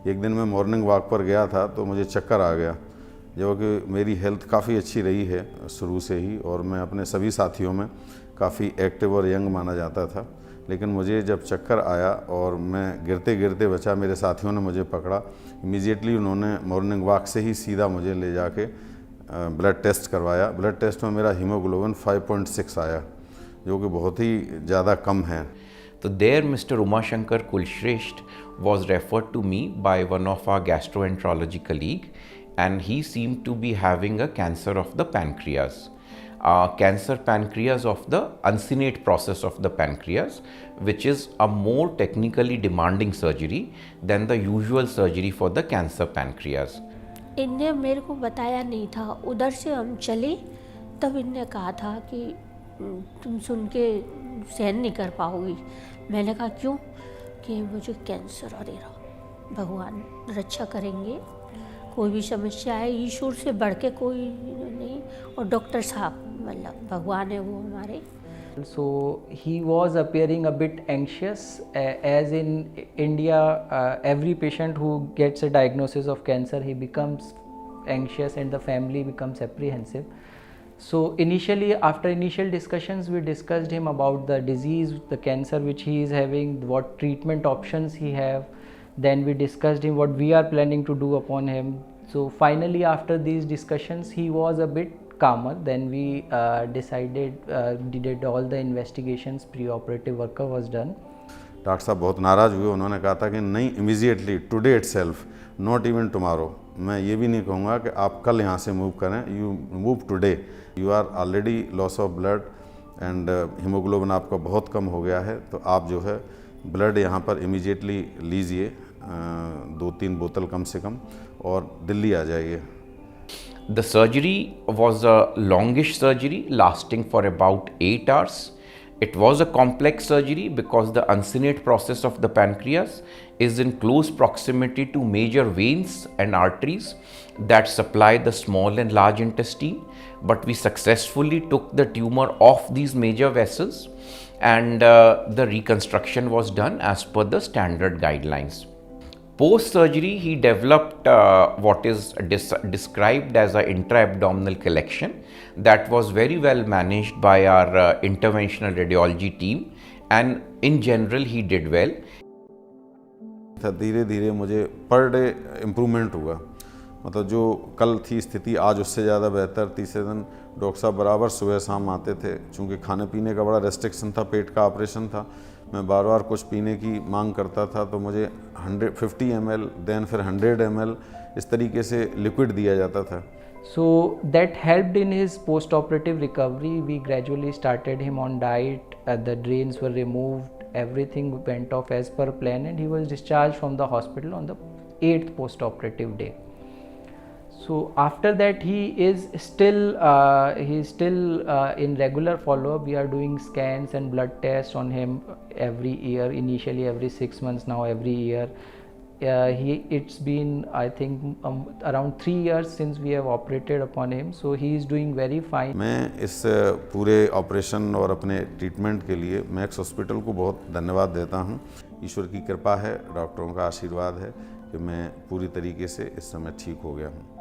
एक दिन मैं मॉर्निंग वॉक पर गया था तो मुझे चक्कर आ गया, जो कि मेरी हेल्थ काफ़ी अच्छी रही है शुरू से ही, और मैं अपने सभी साथियों में काफ़ी एक्टिव और यंग माना जाता था। लेकिन मुझे जब चक्कर आया और मैं गिरते गिरते बचा, मेरे साथियों ने मुझे पकड़ा, इमीडिएटली उन्होंने मॉर्निंग वॉक से ही सीधा मुझे ले जाके ब्लड टेस्ट करवाया। ब्लड टेस्ट में मेरा हीमोग्लोबिन 5.6 आया, जो कि बहुत ही ज़्यादा कम है। So there Mr. Umashankar Kulshresht was referred to me by one of our gastroenterology colleague, and he seemed to be having a cancer of the pancreas. Cancer pancreas of the uncinate process of the pancreas, which is a more technically demanding surgery than the usual surgery for the cancer pancreas. इनने मेरे को बताया नहीं था, उधर से हम चले तब इनने कहा था कि तुम सुन के सहन नहीं कर पाओगी। मैंने कहा क्यों? कि मुझे कैंसर, अरे भगवान रक्षा करेंगे, कोई भी समस्या है ईश्वर से बढ़ के कोई नहीं, और डॉक्टर साहब मतलब भगवान है वो हमारे। So he was appearing a bit anxious, as in India every patient who gets a diagnosis of cancer, he becomes anxious and the family becomes apprehensive. So initially, after initial discussions, we discussed him about the disease, the cancer which he is having, what treatment options he have. Then we discussed him what we are planning to do upon him. So finally, after these discussions, he was a bit calmer. Then we did all the investigations, pre-operative work was done. Doctor साहब बहुत नाराज़ हुए, उन्होंने कहा था कि नहीं, immediately today itself, not even tomorrow. मैं ये भी नहीं कहूँगा कि आप कल यहाँ से मूव करें, you move today. You are already loss of blood and haemoglobin आपका बहुत कम हो गया है, तो आप जो है ब्लड यहाँ पर इमीडिएटली लीजिए, 2-3 बोतल कम से कम, और दिल्ली आ जाइए। The surgery was a longish surgery lasting for about 8 hours. It was a complex surgery because the uncinate process of the pancreas is in close proximity to major veins and arteries that supply the small and large intestine. But we successfully took the tumor off these major vessels, and the reconstruction was done as per the standard guidelines. Post-surgery, he developed what is described as an intra-abdominal collection that was very well managed by our interventional radiology team, and in general he did well. धीरे धीरे मुझे per day improvement हुआ, मतलब जो कल थी स्थिति आज उससे ज़्यादा बेहतर। तीसरे दिन डॉक्टर साहब बराबर सुबह शाम आते थे, चूँकि खाने पीने का बड़ा रेस्ट्रिक्शन था, पेट का ऑपरेशन था, मैं बार बार कुछ पीने की मांग करता था, तो मुझे 150 ml देन फिर 100 ml इस तरीके से लिक्विड दिया जाता था। So that helped in his post-operative recovery. We gradually started him on diet, the drains were removed, everything went off as per plan, and he was discharged from the hospital on the 8th post-operative day. So after that he is still in regular follow-up. We are doing scans and blood tests on him every year, initially every 6 months, now every year. It's been I think around 3 years since we have operated upon him, so he is doing very fine. मैं इस पूरे operation और अपने treatment के लिए max hospital को बहुत धन्यवाद देता हूँ। ईश्वर की कृपा है, डॉक्टरों का आशीर्वाद है कि मैं पूरी तरीके से इस समय ठीक हो गया हूँ।